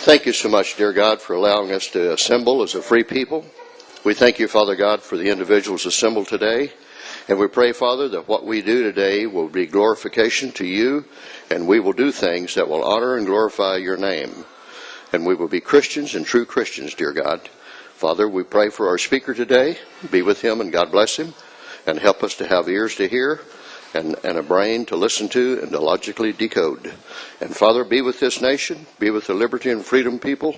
Thank you so much, dear God, for allowing us to assemble as a free people. We thank you, Father God, for the individuals assembled today. And we pray, Father, that what we do today will be glorification to you, and we will do things that will honor and glorify your name. And we will be Christians and true Christians, dear God. Father, we pray for our speaker today. Be with him and God bless him, and help us to have ears to hear and a brain to listen to and to logically decode. And Father, be with this nation, be with the liberty and freedom people,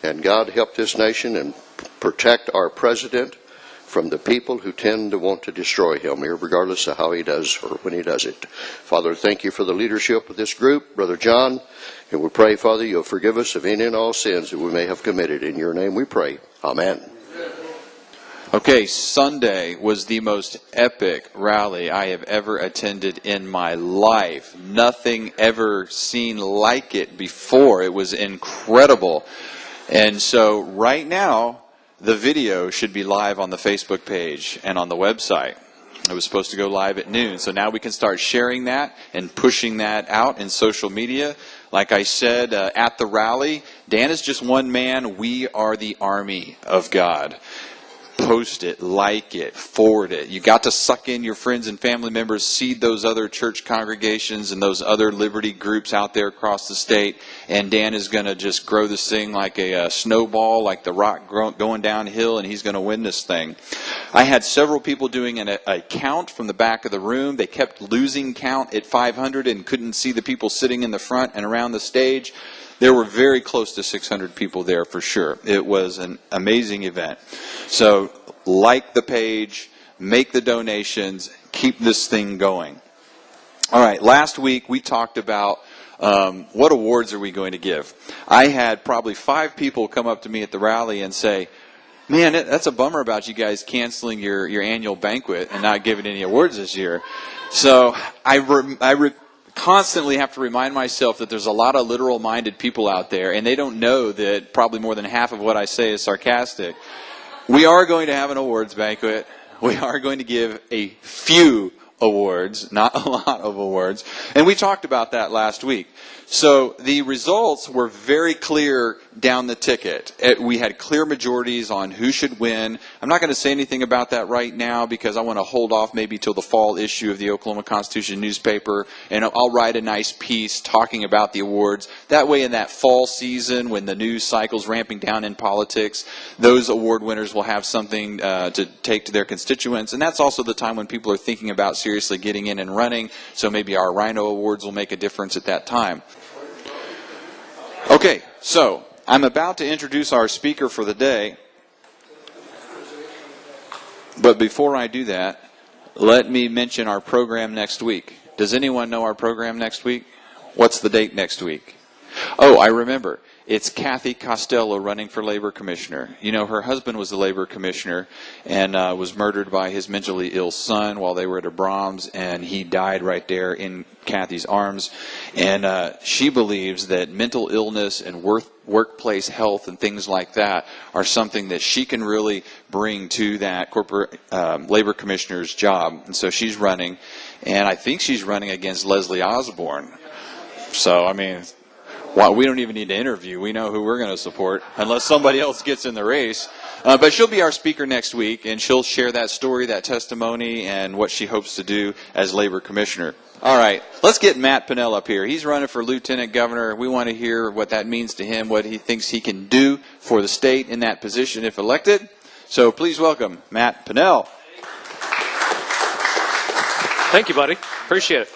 and God help this nation and protect our president from the people who tend to want to destroy him, regardless of how he does or when he does it. Father, thank you for the leadership of this group, Brother John, and we pray, Father, you'll forgive us of any and all sins that we may have committed. In your name we pray. Amen. Okay, Sunday was the most epic rally I have ever attended in my life. Nothing ever seen like it before. It was incredible. And so right now, the video should be live on the Facebook page and on the website. It was supposed to go live at noon. So now we can start sharing that and pushing that out in social media. Like I said at the rally, Dan is just one man. We are the army of God. Post it, like it, forward it. You got to suck in your friends and family members, seed those other church congregations and those other liberty groups out there across the state. And Dan is going to just grow this thing like a snowball, like the rock going downhill, and he's going to win this thing. I had several people doing a count from the back of the room. They kept losing count at 500 and couldn't see the people sitting in the front and around the stage. There were very close to 600 people there for sure. It was an amazing event. So like the page, make the donations, keep this thing going. All right, last week we talked about what awards are we going to give. I had probably 5 people come up to me at the rally and say, man, that's a bummer about you guys canceling your annual banquet and not giving any awards this year. So I constantly have to remind myself that there's a lot of literal-minded people out there, and they don't know that probably more than half of what I say is sarcastic. We are going to have an awards banquet. We are going to give a few awards, not a lot of awards. And we talked about that last week. So the results were very clear down the ticket. We had clear majorities on who should win. I'm not going to say anything about that right now because I want to hold off maybe till the fall issue of the Oklahoma Constitution newspaper, and I'll write a nice piece talking about the awards. That way in that fall season when the news cycle's ramping down in politics, those award winners will have something to take to their constituents. And that's also the time when people are thinking about seriously getting in and running, so maybe our Rhino Awards will make a difference at that time. Okay, so I'm about to introduce our speaker for the day, but before I do that, let me mention our program next week. Does anyone know our program next week? What's the date next week? Oh, I remember. It's Kathy Costello running for labor commissioner. You know, her husband was the labor commissioner and was murdered by his mentally ill son while they were at a Brahms, and he died right there in Kathy's arms. And she believes that mental illness and workplace health and things like that are something that she can really bring to that corporate labor commissioner's job. And so she's running, and I think she's running against Leslie Osborne. So, I mean, well, we don't even need to interview. We know who we're going to support, unless somebody else gets in the race. But she'll be our speaker next week, and she'll share that story, that testimony, and what she hopes to do as labor commissioner. All right, let's get Matt Pinnell up here. He's running for lieutenant governor. We want to hear what that means to him, what he thinks he can do for the state in that position if elected. So please welcome Matt Pinnell. Thank you, buddy. Appreciate it.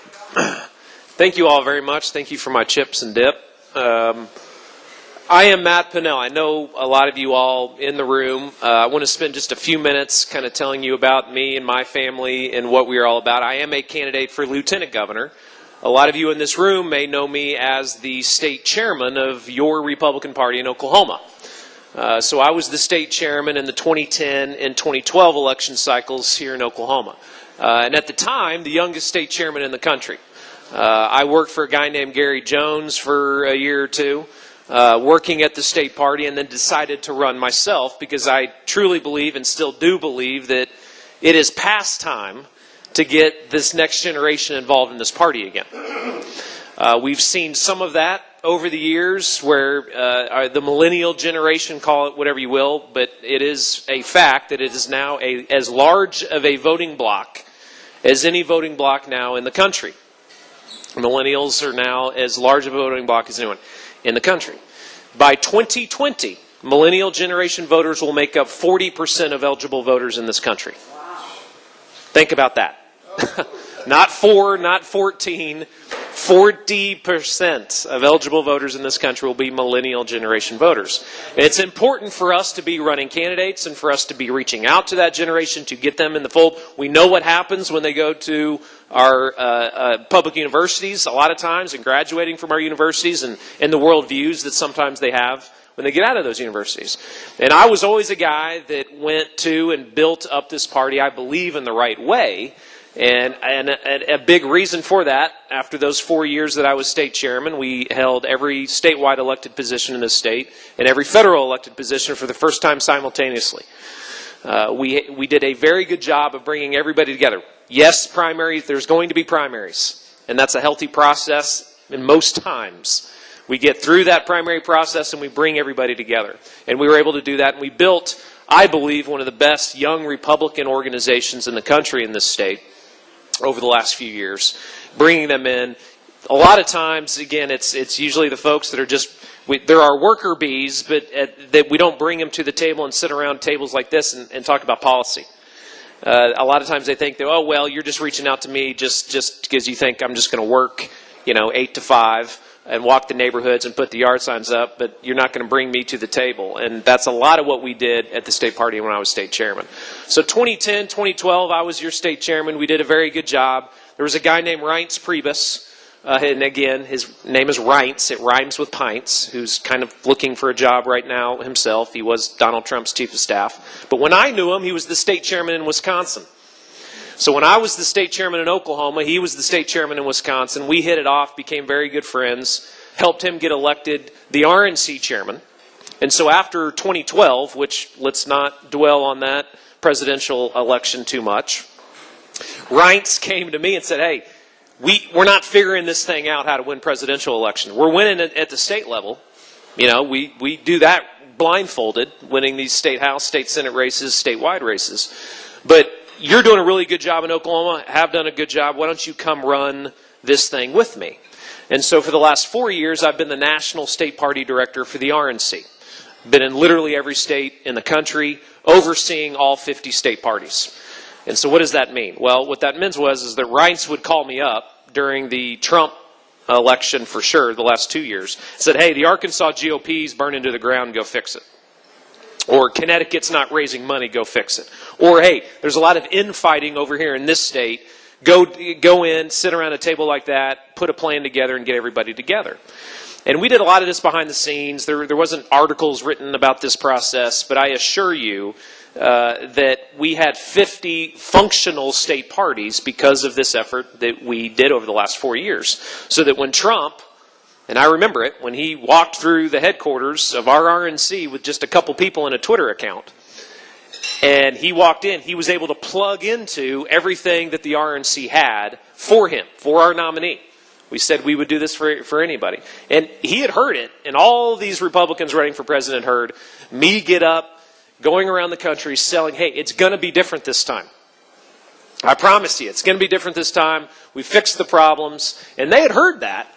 Thank you all very much. Thank you for my chips and dip. I am Matt Pinnell. I know a lot of you all in the room. I want to spend just a few minutes kind of telling you about me and my family and what we are all about. I am a candidate for lieutenant governor. A lot of you in this room may know me as the state chairman of your Republican Party in Oklahoma. So I was the state chairman in the 2010 and 2012 election cycles here in Oklahoma. And at the time, the youngest state chairman in the country. I worked for a guy named Gary Jones for a year or two, working at the state party, and then decided to run myself because I truly believe and still do believe that it is past time to get this next generation involved in this party again. We've seen some of that over the years where the millennial generation, call it whatever you will, but it is a fact that it is now as large of a voting bloc as any voting bloc now in the country. Millennials are now as large of a voting bloc as anyone in the country. By 2020, millennial generation voters will make up 40% of eligible voters in this country. Wow. Think about that. Not 4, not 14, 40% of eligible voters in this country will be millennial generation voters. It's important for us to be running candidates and for us to be reaching out to that generation to get them in the fold. We know what happens when they go to our public universities a lot of times and graduating from our universities and the worldviews that sometimes they have when they get out of those universities. And I was always a guy that went to and built up this party, I believe, in the right way. And a big reason for that, after those 4 years that I was state chairman, we held every statewide elected position in the state and every federal elected position for the first time simultaneously. We did a very good job of bringing everybody together. Yes, primaries, there's going to be primaries, and that's a healthy process, and most times we get through that primary process and we bring everybody together. And we were able to do that, and we built, I believe, one of the best young Republican organizations in the country in this state over the last few years, bringing them in. A lot of times, again, it's usually the folks that are just, there are worker bees, but that we don't bring them to the table and sit around tables like this and talk about policy. A lot of times they think that, oh, well, you're just reaching out to me just because you think I'm just going to work, 8 to 5 and walk the neighborhoods and put the yard signs up, but you're not going to bring me to the table. And that's a lot of what we did at the state party when I was state chairman. So 2010, 2012, I was your state chairman. We did a very good job. There was a guy named Reince Priebus, and again, his name is Reince. It rhymes with pints, who's kind of looking for a job right now himself. He was Donald Trump's chief of staff. But when I knew him, he was the state chairman in Wisconsin. So when I was the state chairman in Oklahoma, he was the state chairman in Wisconsin. We hit it off, became very good friends, helped him get elected the RNC chairman. And so after 2012, which let's not dwell on that presidential election too much, Reince came to me and said, hey, we're not figuring this thing out how to win presidential election. We're winning it at the state level. We do that blindfolded, winning these state house, state senate races, statewide races. But you're doing a really good job in Oklahoma, have done a good job. Why don't you come run this thing with me? And so for the last 4 years, I've been the national state party director for the RNC. Been in literally every state in the country, overseeing all 50 state parties. And so what does that mean? Well, what that meant is that Reince would call me up during the Trump election for sure, the last 2 years, said, hey, the Arkansas GOP's burning to the ground, go fix it. Or Connecticut's not raising money, go fix it. Or, hey, there's a lot of infighting over here in this state. Go in, sit around a table like that, put a plan together, and get everybody together. And we did a lot of this behind the scenes. There wasn't articles written about this process, but I assure you that we had 50 functional state parties because of this effort that we did over the last 4 years. So that when Trump, and I remember it, when he walked through the headquarters of our RNC with just a couple people in a Twitter account, and he walked in, he was able to plug into everything that the RNC had for him, for our nominee. We said we would do this for anybody. And he had heard it, and all these Republicans running for president heard me get up, going around the country selling, hey, it's going to be different this time. I promise you, it's going to be different this time. We fixed the problems. And they had heard that,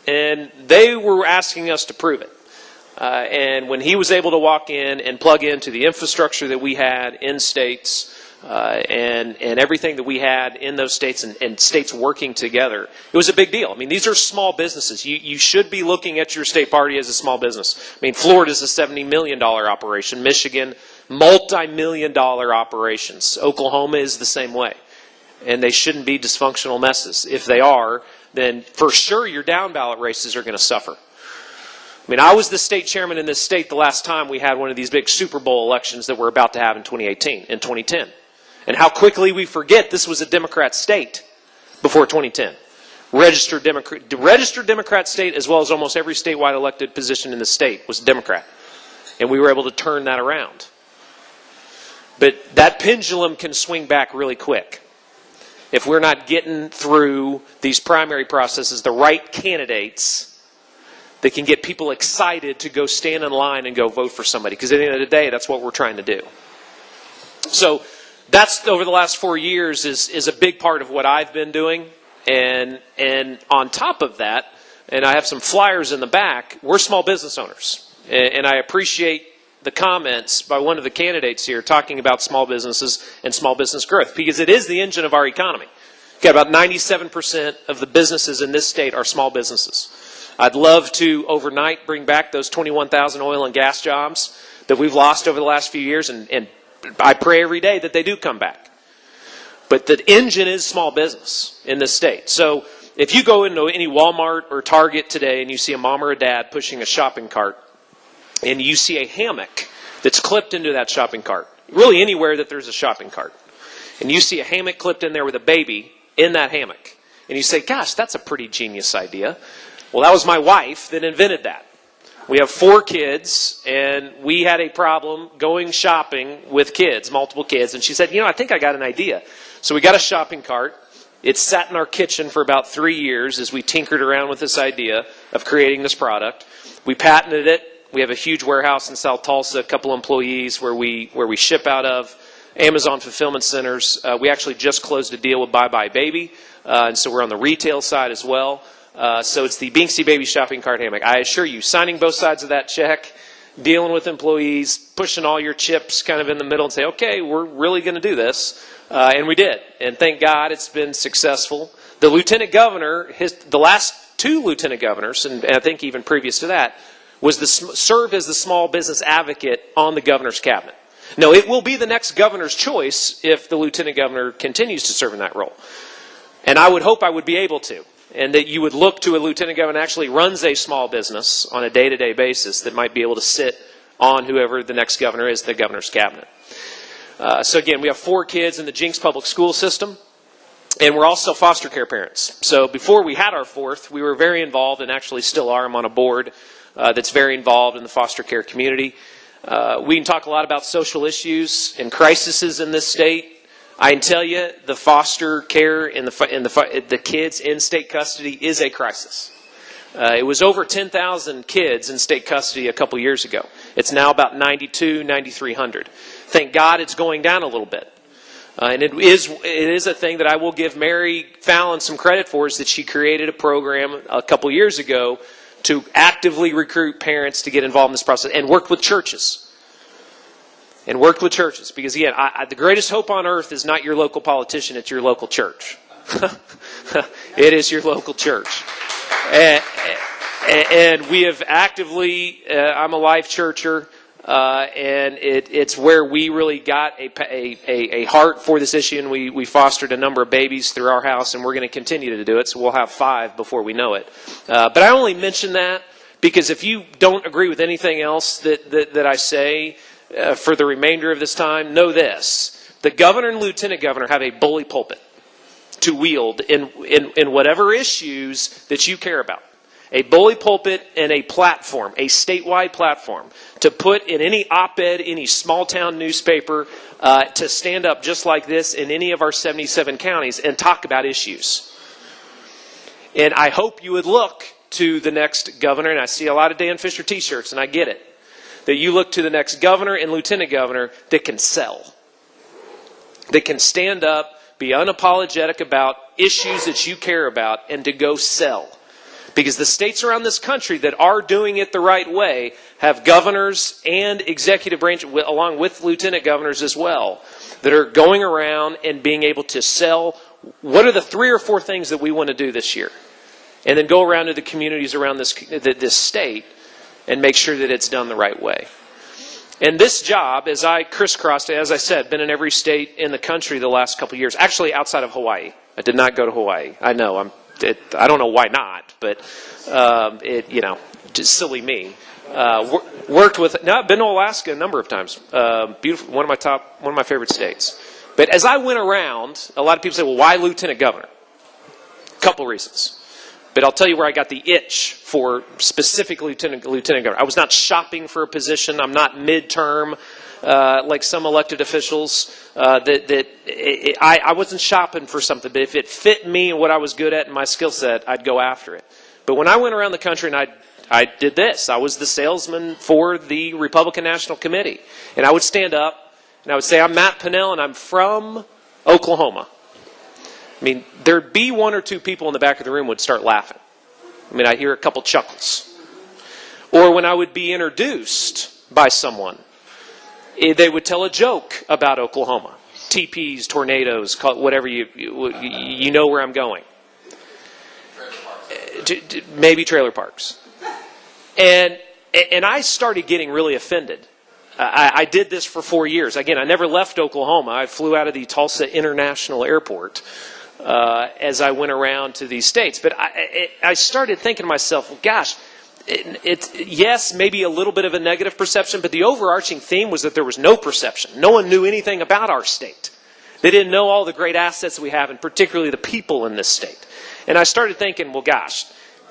and they were asking us to prove it. And when he was able to walk in and plug into the infrastructure that we had in states, and everything that we had in those states and states working together, it was a big deal. I mean, these are small businesses. You should be looking at your state party as a small business. I mean, Florida's a $70 million operation. Michigan, multi-million-dollar operations. Oklahoma is the same way. And they shouldn't be dysfunctional messes. If they are, then for sure your down-ballot races are going to suffer. I mean, I was the state chairman in this state the last time we had one of these big Super Bowl elections that we're about to have in 2010. And how quickly we forget this was a Democrat state before 2010. Registered Democrat state, as well as almost every statewide elected position in the state was Democrat. And we were able to turn that around. But that pendulum can swing back really quick. If we're not getting through these primary processes, the right candidates, that can get people excited to go stand in line and go vote for somebody. Because at the end of the day, that's what we're trying to do. So that's, over the last 4 years, is a big part of what I've been doing. And on top of that, and I have some flyers in the back, we're small business owners. And I appreciate the comments by one of the candidates here talking about small businesses and small business growth, because it is the engine of our economy. Got about 97% of the businesses in this state are small businesses. I'd love to overnight bring back those 21,000 oil and gas jobs that we've lost over the last few years, and I pray every day that they do come back. But the engine is small business in this state. So if you go into any Walmart or Target today and you see a mom or a dad pushing a shopping cart, and you see a hammock that's clipped into that shopping cart, really anywhere that there's a shopping cart, and you see a hammock clipped in there with a baby in that hammock, and you say, gosh, that's a pretty genius idea. Well, that was my wife that invented that. We have 4 kids, and we had a problem going shopping with kids, multiple kids, and she said, I think I got an idea. So we got a shopping cart. It sat in our kitchen for about 3 years as we tinkered around with this idea of creating this product. We patented it. We have a huge warehouse in South Tulsa, a couple employees where we ship out of, Amazon fulfillment centers. We actually just closed a deal with Bye Bye Baby, and so we're on the retail side as well. So it's the Binksy Baby Shopping Cart Hammock. I assure you, signing both sides of that check, dealing with employees, pushing all your chips kind of in the middle and say, okay, we're really going to do this. And we did. And thank God it's been successful. The lieutenant governor, the last 2 lieutenant governors, and I think even previous to that, served as the small business advocate on the governor's cabinet. No, it will be the next governor's choice if the lieutenant governor continues to serve in that role. And I would hope I would be able to. And that you would look to a lieutenant governor that actually runs a small business on a day-to-day basis that might be able to sit on whoever the next governor is, the governor's cabinet. So again, we have 4 kids in the Jenks Public School system. And we're also foster care parents. So before we had our 4th, we were very involved, and actually still are. I'm on a board that's very involved in the foster care community. We can talk a lot about social issues and crises in this state. I can tell you, the foster care and the kids in state custody is a crisis. It was over 10,000 kids in state custody a couple years ago. It's now about 9,300. Thank God it's going down a little bit. And it is a thing that I will give Mary Fallon some credit for, is that she created a program a couple years ago to actively recruit parents to get involved in this process, and worked with churches. Because again, the greatest hope on earth is not your local politician, it's your local church. It is your local church. And we have actively, I'm a life churcher, and it's where we really got a heart for this issue, and we fostered a number of babies through our house, and we're going to continue to do it, so we'll have 5 before we know it. But I only mention that because if you don't agree with anything else that I say, for the remainder of this time, know this: the governor and lieutenant governor have a bully pulpit to wield in whatever issues that you care about. A bully pulpit and a platform, a statewide platform, to put in any op-ed, any small town newspaper, to stand up just like this in any of our 77 counties and talk about issues. And I hope you would look to the next governor, and I see a lot of Dan Fisher t-shirts, and I get it, that you look to the next governor and lieutenant governor that can sell. That can stand up, be unapologetic about issues that you care about, and to go sell. Because the states around this country that are doing it the right way have governors and executive branch, along with lieutenant governors as well, that are going around and being able to sell what are the 3 or 4 things that we want to do this year. And then go around to the communities around this state and make sure that it's done the right way. And this job, as I crisscrossed, as I said, been in every state in the country the last couple of years, actually outside of Hawaii. I did not go to Hawaii. I know, I don't know why not, but just silly me. Worked with, no, I've been to Alaska a number of times. Beautiful, one of my favorite states. But as I went around, a lot of people say, well, why lieutenant governor? A couple reasons. But I'll tell you where I got the itch for specific lieutenant governor. I was not shopping for a position. I'm not midterm like some elected officials. I wasn't shopping for something. But if it fit me and what I was good at and my skill set, I'd go after it. But when I went around the country and I did this. I was the salesman for the Republican National Committee. And I would stand up and I would say, I'm Matt Pinnell and I'm from Oklahoma. I mean, there'd be one or two people in the back of the room would start laughing. I mean, I'd hear a couple chuckles. Or when I would be introduced by someone, they would tell a joke about Oklahoma. Tepees, tornadoes, whatever you know where I'm going. Maybe trailer parks. And I started getting really offended. I did this for 4 years. Again, I never left Oklahoma. I flew out of the Tulsa International Airport as I went around to these states. But I started thinking to myself, well, gosh, it's yes, maybe a little bit of a negative perception, but the overarching theme was that there was no perception. No one knew anything about our state. They didn't know all the great assets that we have, and particularly the people in this state. And I started thinking, well, gosh,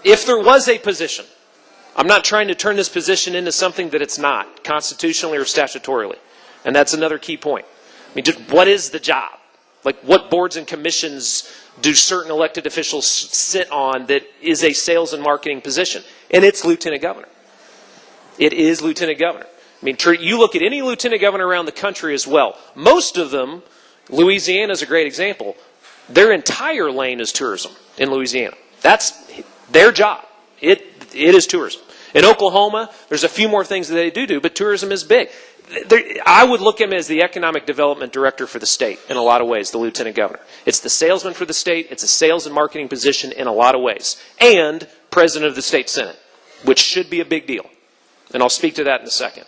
if there was a position, I'm not trying to turn this position into something that it's not, constitutionally or statutorily. And that's another key point. I mean, just what is the job? Like, what boards and commissions do certain elected officials sit on that is a sales and marketing position? And it's lieutenant governor. It is lieutenant governor. I mean, you look at any lieutenant governor around the country as well. Most of them, Louisiana is a great example. Their entire lane is tourism in Louisiana. That's their job. It is tourism. In Oklahoma, there's a few more things that they do, but tourism is big. I would look at him as the economic development director for the state in a lot of ways, the lieutenant governor. It's the salesman for the state. It's a sales and marketing position in a lot of ways. And president of the state senate, which should be a big deal. And I'll speak to that in a second.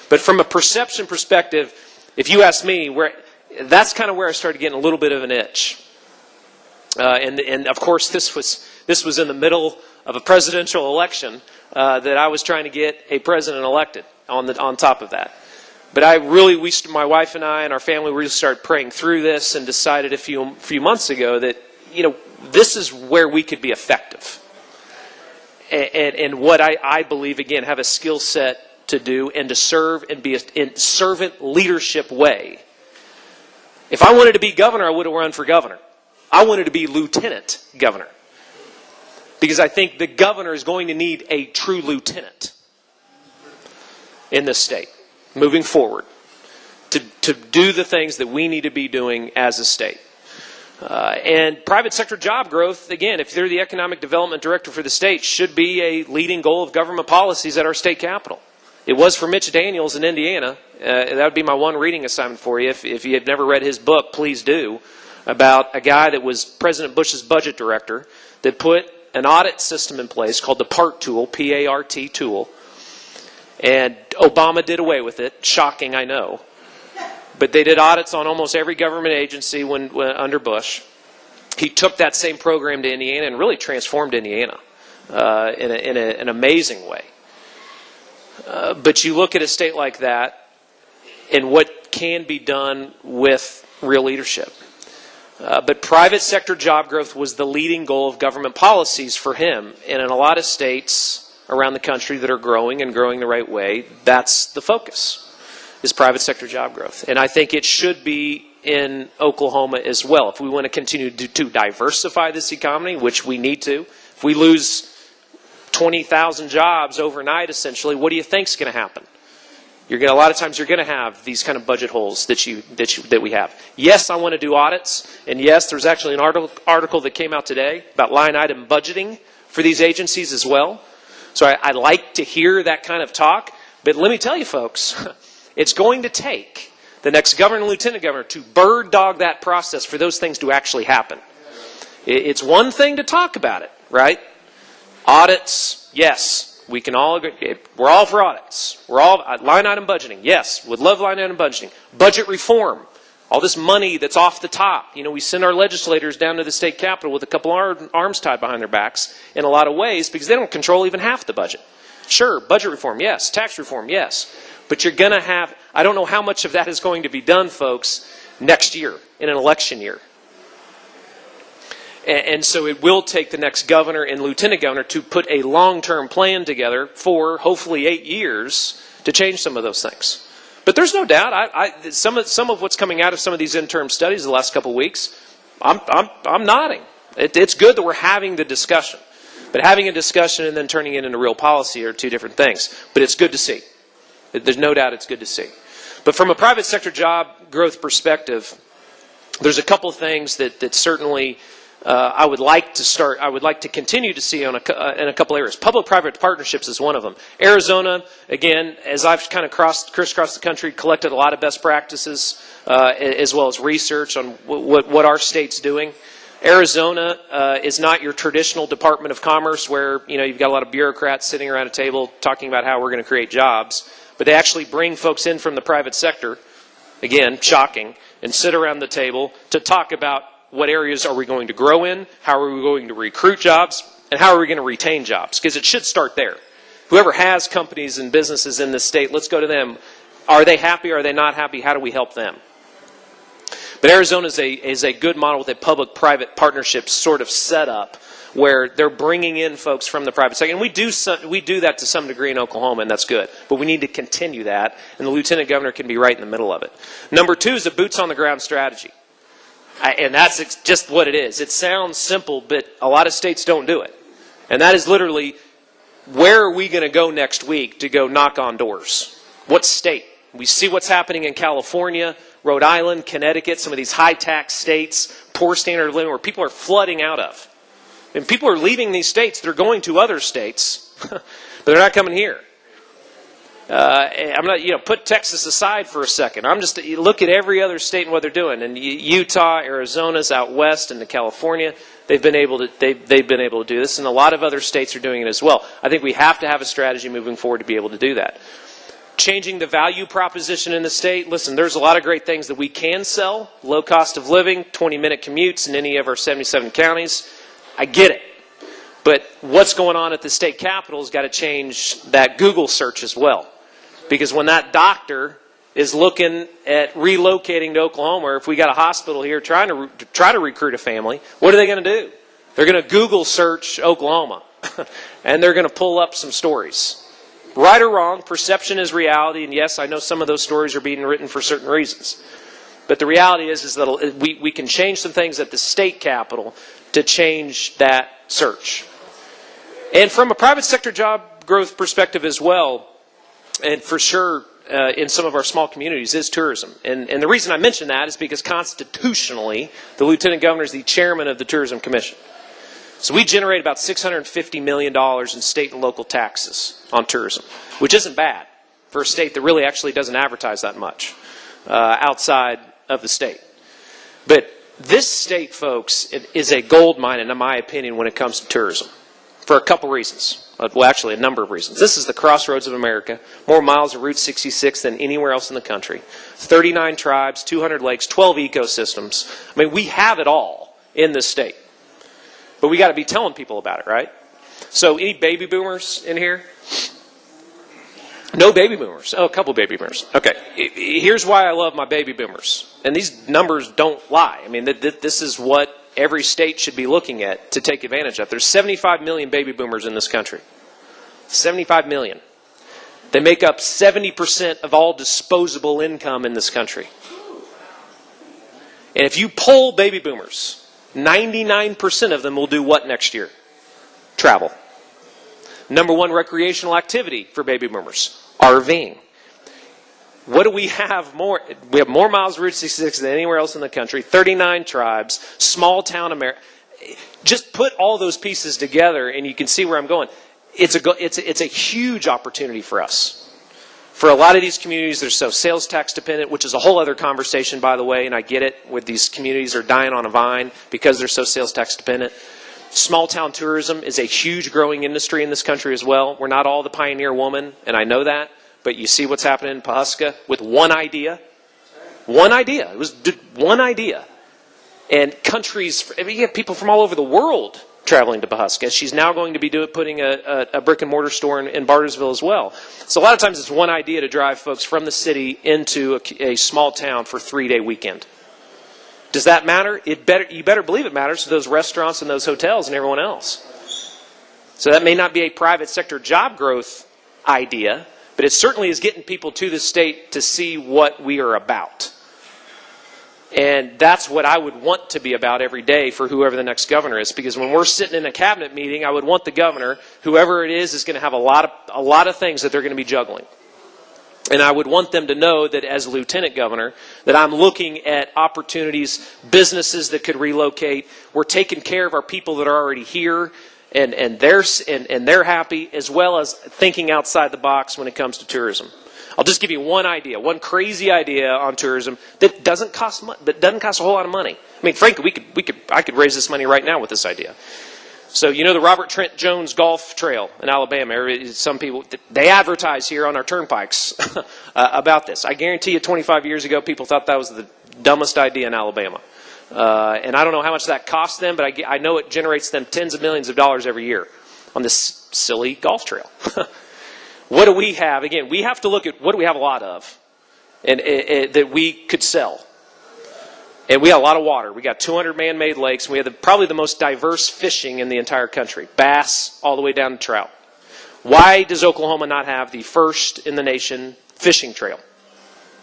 But from a perception perspective, if you ask me, that's kind of where I started getting a little bit of an itch. And of course, this was in the middle of a presidential election that I was trying to get a president elected on top of that. But my wife and I and our family really started praying through this and decided a few months ago that, this is where we could be effective. And what I believe, again, have a skill set to do and to serve and be in servant leadership way. If I wanted to be governor, I would have run for governor. I wanted to be lieutenant governor. Because I think the governor is going to need a true lieutenant in this state moving forward to do the things that we need to be doing as a state. And private sector job growth, again, if they're the economic development director for the state, should be a leading goal of government policies at our state capitol. It was for Mitch Daniels in Indiana. That would be my one reading assignment for you. If you have never read his book, please do, about a guy that was President Bush's budget director that put an audit system in place called the PART tool, P-A-R-T tool. And Obama did away with it. Shocking, I know. But they did audits on almost every government agency when under Bush. He took that same program to Indiana and really transformed Indiana in an amazing way. But you look at a state like that and what can be done with real leadership. But private sector job growth was the leading goal of government policies for him. And in a lot of states around the country that are growing and growing the right way, that's the focus, is private sector job growth. And I think it should be in Oklahoma as well. If we want to continue to diversify this economy, which we need to, if we lose 20,000 jobs overnight, essentially, what do you think is going to happen? A lot of times you're going to have these kind of budget holes that we have. Yes, I want to do audits, and yes, there's actually an article that came out today about line item budgeting for these agencies as well. So I like to hear that kind of talk, but let me tell you, folks, it's going to take the next governor and lieutenant governor to bird dog that process for those things to actually happen. It's one thing to talk about it, right? Audits, yes, we can all agree. We're all for audits. We're all line item budgeting. Yes, would love line item budgeting. Budget reform. All this money that's off the top. We send our legislators down to the state capitol with a couple arms tied behind their backs in a lot of ways because they don't control even half the budget. Sure, budget reform, yes. Tax reform, yes. But you're going to have, I don't know how much of that is going to be done, folks, next year, in an election year. And so it will take the next governor and lieutenant governor to put a long-term plan together for hopefully 8 years to change some of those things. But there's no doubt, some of what's coming out of some of these interim studies the last couple of weeks, I'm nodding. It's good that we're having the discussion. But having a discussion and then turning it into real policy are two different things. But it's good to see. There's no doubt it's good to see. But from a private sector job growth perspective, there's a couple of things that certainly I would like to continue to see in a couple areas. Public-private partnerships is one of them. Arizona, again, as I've kind of crisscrossed the country, collected a lot of best practices as well as research on what our state's doing. Arizona is not your traditional Department of Commerce where you've got a lot of bureaucrats sitting around a table talking about how we're going to create jobs, but they actually bring folks in from the private sector, again, shocking, and sit around the table to talk about what areas are we going to grow in, how are we going to recruit jobs, and how are we going to retain jobs? Because it should start there. Whoever has companies and businesses in this state, let's go to them. Are they happy? Are they not happy? How do we help them? But Arizona is a good model with a public-private partnership sort of setup where they're bringing in folks from the private sector. And we do that to some degree in Oklahoma, and that's good. But we need to continue that, and the lieutenant governor can be right in the middle of it. Number two is a boots-on-the-ground strategy. And that's just what it is. It sounds simple, but a lot of states don't do it. And that is literally, where are we going to go next week to go knock on doors? What state? We see what's happening in California, Rhode Island, Connecticut, some of these high-tax states, poor standard of living, where people are flooding out of. And people are leaving these states. They're going to other states, but they're not coming here. I'm not, put Texas aside for a second. I'm just look at every other state and what they're doing. And Utah, Arizona's out west, into California, they've been able to do this, and a lot of other states are doing it as well. I think we have to have a strategy moving forward to be able to do that. Changing the value proposition in the state. Listen, there's a lot of great things that we can sell. Low cost of living, 20-minute commutes in any of our 77 counties. I get it. But what's going on at the state capitol has got to change that Google search as well. Because when that doctor is looking at relocating to Oklahoma, or if we got a hospital here trying to recruit a family, what are they going to do? They're going to Google search Oklahoma, and they're going to pull up some stories. Right or wrong, perception is reality, and yes, I know some of those stories are being written for certain reasons. But the reality is that we can change some things at the state capitol to change that search. And from a private sector job growth perspective as well, and for sure in some of our small communities, is tourism. And the reason I mention that is because constitutionally, the Lieutenant Governor is the chairman of the Tourism Commission. So we generate about $650 million in state and local taxes on tourism, which isn't bad for a state that really actually doesn't advertise that much outside of the state. But this state, folks, is a gold mine, in my opinion, when it comes to tourism, for a couple reasons. Well, actually, a number of reasons. This is the crossroads of America. More miles of Route 66 than anywhere else in the country. 39 tribes, 200 lakes, 12 ecosystems. I mean, we have it all in this state. But we got to be telling people about it, right? So, any baby boomers in here? No baby boomers. Oh, a couple baby boomers. Okay. Here's why I love my baby boomers. And these numbers don't lie. I mean, this is what every state should be looking at to take advantage of. There's 75 million baby boomers in this country. 75 million. They make up 70% of all disposable income in this country. And if you poll baby boomers, 99% of them will do what next year? Travel. Number one recreational activity for baby boomers, RVing. What do we have more? We have more miles of Route 66 than anywhere else in the country, 39 tribes, small town America. Just put all those pieces together and you can see where I'm going. It's a huge opportunity for us. For a lot of these communities, they're so sales tax dependent, which is a whole other conversation, by the way, and I get it, where these communities are dying on a vine because they're so sales tax dependent. Small town tourism is a huge growing industry in this country as well. We're not all the pioneer woman, and I know that. But you see what's happening in Pawhuska with one idea. One idea. It was one idea. And countries, I mean, you have people from all over the world traveling to Pawhuska. She's now going to be putting a brick and mortar store in Bartersville as well. So a lot of times it's one idea to drive folks from the city into a small town for a 3-day weekend. Does that matter? You better believe it matters to those restaurants and those hotels and everyone else. So that may not be a private sector job growth idea, but it certainly is getting people to the state to see what we are about. And that's what I would want to be about every day for whoever the next governor is. Because when we're sitting in a cabinet meeting, I would want the governor, whoever it is going to have a lot of things that they're going to be juggling. And I would want them to know that as lieutenant governor, that I'm looking at opportunities, businesses that could relocate. We're taking care of our people that are already here, and they're happy, as well as thinking outside the box when it comes to tourism. I'll just give you one idea, one crazy idea on tourism that doesn't cost a whole lot of money. I mean, frankly, I could raise this money right now with this idea. So you know the Robert Trent Jones Golf Trail in Alabama. Some people, they advertise here on our turnpikes about this. I guarantee you 25 years ago, people thought that was the dumbest idea in Alabama. And I don't know how much that costs them, but I know it generates them tens of millions of dollars every year on this silly golf trail. What do we have? Again, we have to look at what do we have a lot of and that we could sell. And we got a lot of water. We got 200 man-made lakes. And we have probably the most diverse fishing in the entire country. Bass all the way down to trout. Why does Oklahoma not have the first in the nation fishing trail?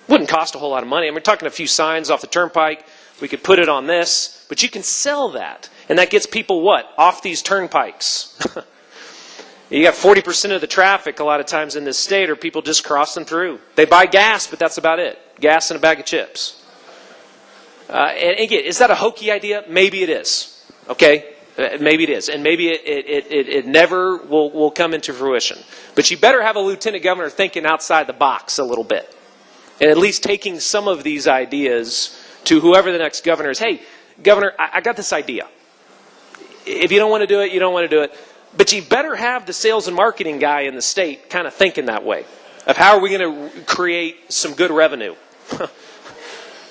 Wouldn't cost a whole lot of money. I mean, we're talking a few signs off the turnpike. We could put it on this. But you can sell that. And that gets people what? Off these turnpikes. You got 40% of the traffic a lot of times in this state are people just crossing through. They buy gas, but that's about it. Gas and a bag of chips. And again, is that a hokey idea? Maybe it is. Okay? Maybe it is. And maybe it never will come into fruition. But you better have a lieutenant governor thinking outside the box a little bit. And at least taking some of these ideas to whoever the next governor is. Hey, governor, I got this idea. If you don't want to do it, you don't want to do it. But you better have the sales and marketing guy in the state kind of thinking that way. Of how are we going to create some good revenue?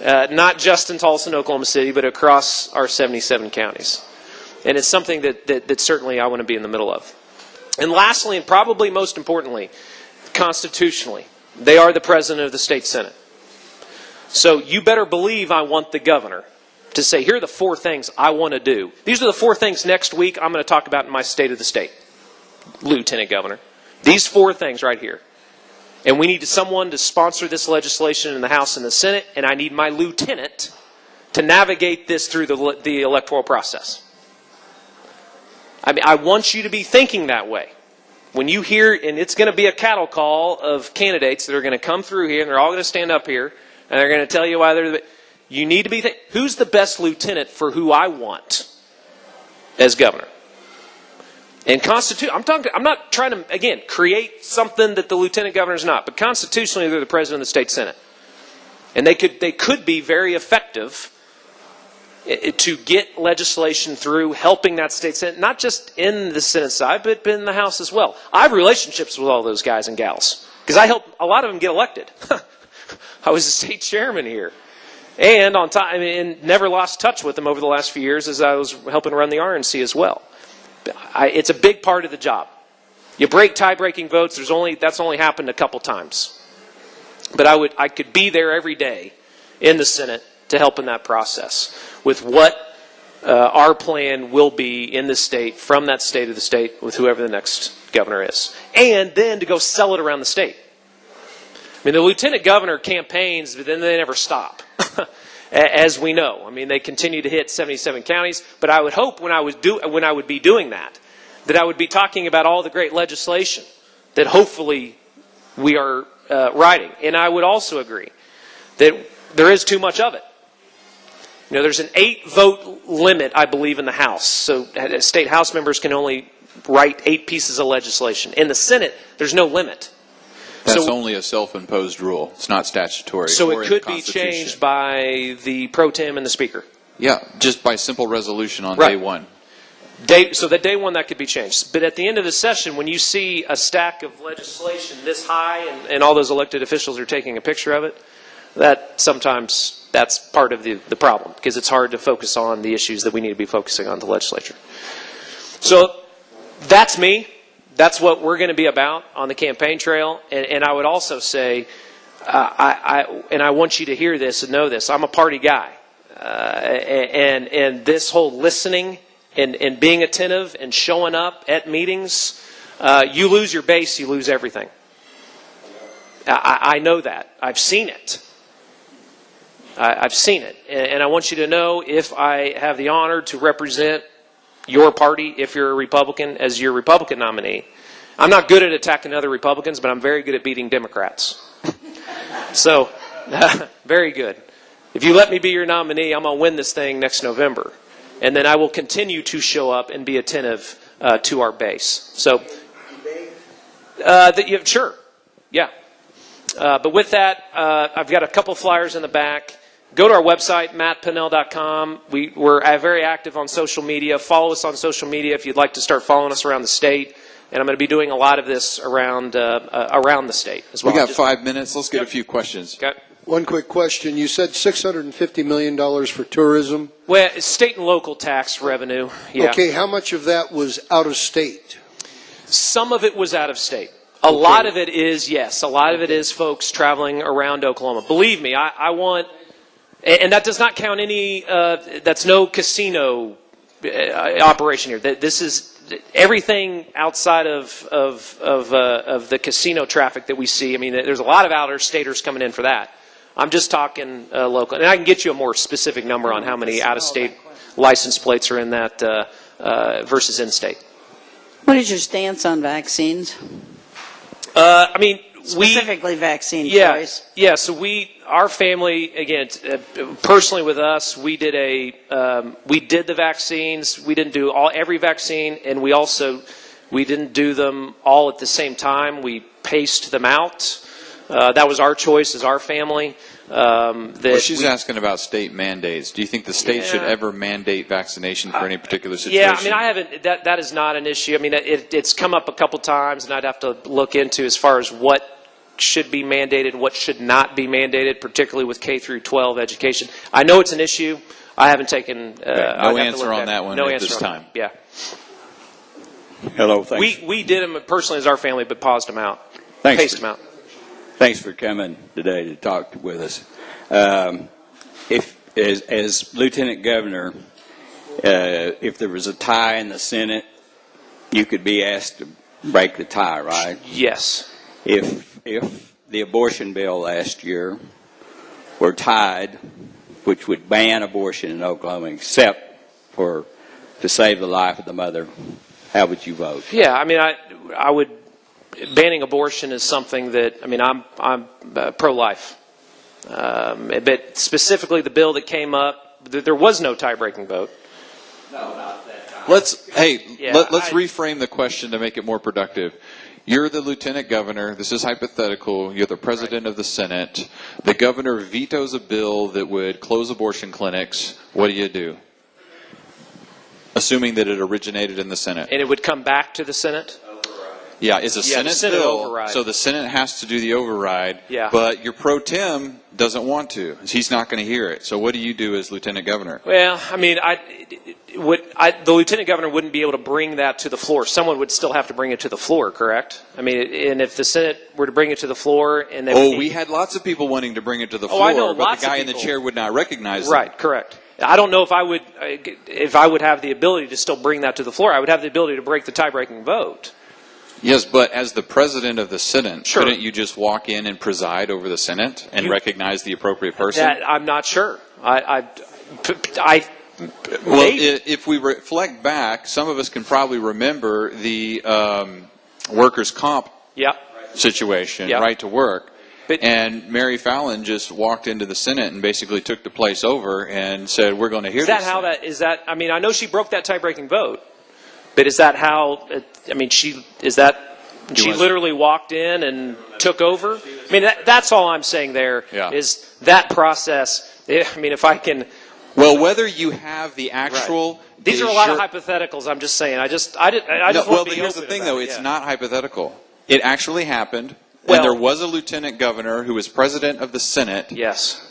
Not just in Tulsa and Oklahoma City, but across our 77 counties. And it's something that certainly I want to be in the middle of. And lastly, and probably most importantly, constitutionally, they are the president of the state senate. So you better believe I want the governor to say, here are the 4 things I want to do. These are the 4 things next week I'm going to talk about in my state of the state, lieutenant governor. These 4 things right here. And we need someone to sponsor this legislation in the House and the Senate, and I need my lieutenant to navigate this through the electoral process. I mean, I want you to be thinking that way. When you hear, and it's going to be a cattle call of candidates that are going to come through here, and they're all going to stand up here, and they're going to tell you why they're the... You need to be thinking, who's the best lieutenant for who I want as governor? And I'm not trying to, again, create something that the lieutenant governor is not, but constitutionally they're the president of the state senate. And they could be very effective to get legislation through, helping that state senate, not just in the Senate side, but in the House as well. I have relationships with all those guys and gals, because I helped a lot of them get elected. I was the state chairman here. And on time, and never lost touch with them over the last few years as I was helping run the RNC as well. It's a big part of the job. You break tie-breaking votes. That's only happened a couple times. But I could be there every day in the Senate to help in that process with what our plan will be in the state, from that state of the state, with whoever the next governor is. And then to go sell it around the state. I mean, the lieutenant governor campaigns, but then they never stop, as we know. I mean, they continue to hit 77 counties. But I would hope when I would be doing that I would be talking about all the great legislation that hopefully we are writing. And I would also agree that there is too much of it. You know, there's an 8-vote limit, I believe, in the House. So state House members can only write 8 pieces of legislation. In the Senate, there's no limit. That's only a self-imposed rule. It's not statutory. So it could be changed by the pro tem and the speaker. Yeah, just by simple resolution on day one. So that day one, that could be changed. But at the end of the session, when you see a stack of legislation this high and all those elected officials are taking a picture of it, that's part of the problem, because it's hard to focus on the issues that we need to be focusing on the legislature. So that's me. That's what we're going to be about on the campaign trail. And I would also say, I want you to hear this and know this, I'm a party guy. And this whole listening and being attentive and showing up at meetings, you lose your base, you lose everything. I know that. I've seen it. I've seen it. And I want you to know, if I have the honor to represent your party, if you're a Republican, as your Republican nominee, I'm not good at attacking other Republicans, but I'm very good at beating Democrats. So, very good. If you let me be your nominee, I'm going to win this thing next November. And then I will continue to show up and be attentive to our base. So, sure. Yeah. But with that, I've got a couple flyers in the back. Go to our website, mattpinnell.com. We're very active on social media. Follow us on social media if you'd like to start following us around the state. And I'm going to be doing a lot of this around the state as well. We got 5 minutes. Let's get a few questions. Okay. One quick question. You said $650 million for tourism. Well, it's state and local tax revenue. Yeah. Okay, how much of that was out of state? Some of it was out of state. A lot of it is, yes. A lot of it is folks traveling around Oklahoma. Believe me, I want, and that does not count any, that's no casino operation here. This is everything outside of the casino traffic that we see. I mean, there's a lot of out-of-staters coming in for that. I'm just talking local. And I can get you a more specific number on how many out-of-state license plates are in that versus in-state. What is your stance on vaccines? I mean, Specifically vaccine choice. Yeah, so our family, again, personally with us, we did the vaccines. We didn't do every vaccine, and we didn't do them all at the same time. We paced them out. That was our choice as our family. She's asking about state mandates. Do you think the state should ever mandate vaccination for any particular situation? Yeah, I mean, I haven't. That is not an issue. I mean, it's come up a couple times, and I'd have to look into as far as what should be mandated, what should not be mandated, particularly with K through 12 education. I know it's an issue. I haven't taken. No answer on that one at this time. Yeah. Hello, thanks. We did them personally as our family, but paused them out. Thanks. Paced them out. Thanks for coming today to talk with us. As Lieutenant Governor, if there was a tie in the Senate, you could be asked to break the tie, right? Yes. If the abortion bill last year were tied, which would ban abortion in Oklahoma except to save the life of the mother, how would you vote? Yeah, I mean, I would. Banning abortion is something that, I mean, I'm pro-life. But specifically the bill that came up, there was no tie-breaking vote. No, not that. Let's reframe the question to make it more productive. You're the lieutenant governor. This is hypothetical. You're the president of the Senate. The governor vetoes a bill that would close abortion clinics. What do? Assuming that it originated in the Senate. And it would come back to the Senate? Yeah, it's a Senate bill, override. So the Senate has to do the override. Yeah. But your pro tem doesn't want to. He's not going to hear it. So what do you do as lieutenant governor? Well, I mean, the lieutenant governor wouldn't be able to bring that to the floor. Someone would still have to bring it to the floor, correct? I mean, and if the Senate were to bring it to the floor, and we had lots of people wanting to bring it to the floor, I know, but the guy in the chair would not recognize it. Right, correct. I don't know if I would have the ability to still bring that to the floor. I would have the ability to break the tie-breaking vote. Yes, but as the president of the Senate, sure. Couldn't you just walk in and preside over the Senate and recognize the appropriate person? I'm not sure. If we reflect back, some of us can probably remember the workers' comp situation, right to work. And Mary Fallon just walked into the Senate and basically took the place over and said, "We're going to hear this." I mean, I know she broke that tie-breaking vote. But is that how? I mean, she literally walked in and took over. I mean, that's all I'm saying. There is that process. I mean, if I can. Well, whether you have the actual. Right. These are a lot of hypotheticals. I'm just saying. Well, here's the thing, though. It's not hypothetical. It actually happened. And there was a lieutenant governor who was president of the Senate. Yes.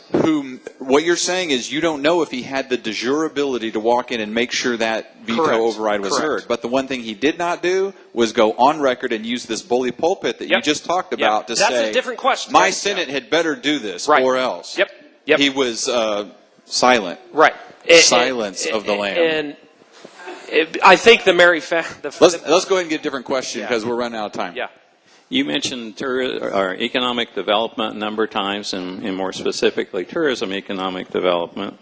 What you're saying is you don't know if he had the de jure ability to walk in and make sure that veto override was heard. But the one thing he did not do was go on record and use this bully pulpit that you just talked about to say, that's a different question. My Senate had better do this or else. Yep. He was silent. Right. Silence of the Lamb. And I think the Mary Fallon... Let's go ahead and get a different question because we're running out of time. Yeah. You mentioned or economic development a number of times, and more specifically tourism economic development.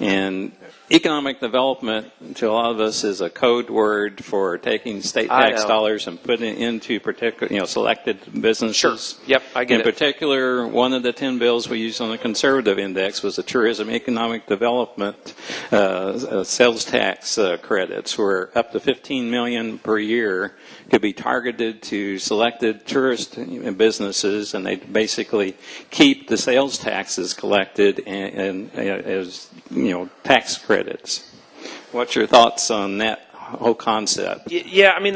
And economic development to a lot of us is a code word for taking state tax dollars and putting it into particular, selected businesses. Sure. Yep, I get it. In particular, one of the 10 bills we used on the conservative index was the tourism economic development sales tax credits, where up to $15 million per year could be targeted to selected tourist businesses, and they basically keep the sales taxes collected and as tax credits. What's your thoughts on that whole concept? Yeah, I mean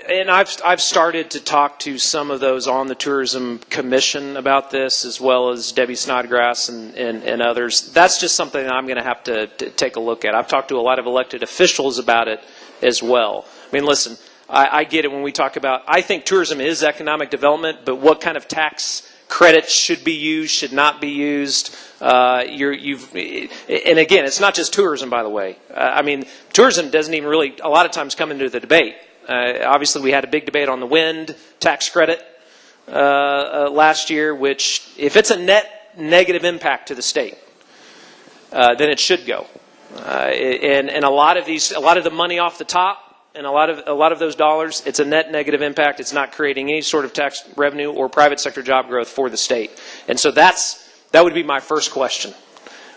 and I've started to talk to some of those on the Tourism Commission about this, as well as Debbie Snodgrass and others. That's just something that I'm going to have to take a look at. I've talked to a lot of elected officials about it as well. I mean, listen, I get it when we talk about, I think tourism is economic development, but what kind of tax credits should be used, should not be used. And again, it's not just tourism, by the way. I mean, tourism doesn't even really, a lot of times, come into the debate. Obviously, we had a big debate on the wind tax credit last year, which, if it's a net negative impact to the state, then it should go. And a lot of the money off the top, and a lot of those dollars, it's a net negative impact. It's not creating any sort of tax revenue or private sector job growth for the state. And so that would be my first question.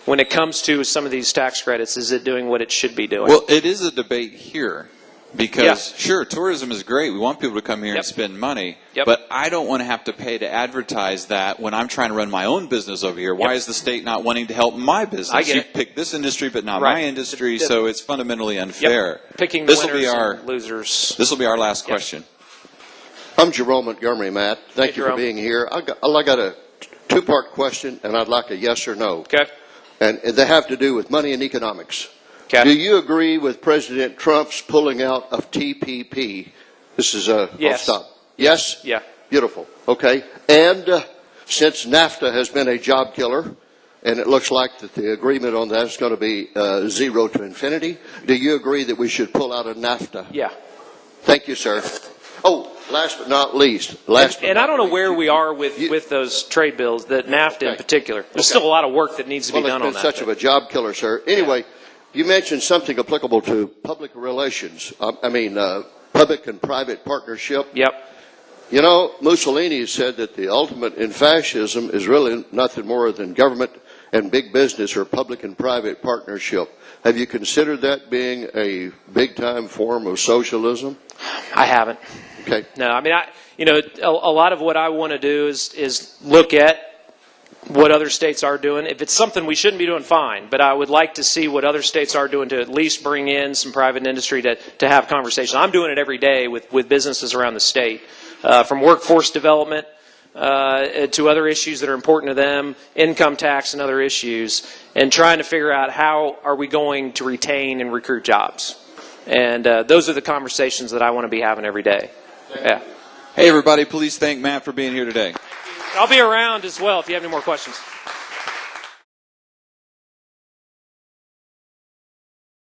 When it comes to some of these tax credits, is it doing what it should be doing? Well, it is a debate here. Because, sure, tourism is great. We want people to come here and spend money. But I don't want to have to pay to advertise that when I'm trying to run my own business over here. Why is the state not wanting to help my business? I get you it. pick this industry but not my industry, so it's fundamentally unfair. Picking the winners and losers. This will be our last question. I'm Jerome Montgomery, Matt. Thank you Jerome. for being here. I got a two-part question, and I'd like a yes or no. Okay. And they have to do with money and economics. Okay. Do you agree with President Trump's pulling out of TPP? This is yes. I'll stop. Yes? Yeah. Beautiful. Okay. And since NAFTA has been a job killer, and it looks like that the agreement on that is going to be zero to infinity, do you agree that we should pull out of NAFTA? Yeah. Thank you, sir. Oh, last but not least. And I don't know where we are with those trade bills, that NAFTA in particular. There's still a lot of work that needs to be done on that. It's been such of a job killer, sir. Anyway, you mentioned something applicable to public relations. Public and private partnership. Yep. You know, Mussolini said that the ultimate in fascism is really nothing more than government and big business, or public and private partnership. Have you considered that being a big-time form of socialism? I haven't. Okay. No, I mean, a lot of what I want to do is look at what other states are doing. If it's something we shouldn't be doing, fine. But I would like to see what other states are doing to at least bring in some private industry to have conversations. I'm doing it every day with businesses around the state, from workforce development to other issues that are important to them, income tax and other issues, and trying to figure out how are we going to retain and recruit jobs. And those are the conversations that I want to be having every day. Yeah. Hey, everybody, please thank Matt for being here today. I'll be around as well if you have any more questions.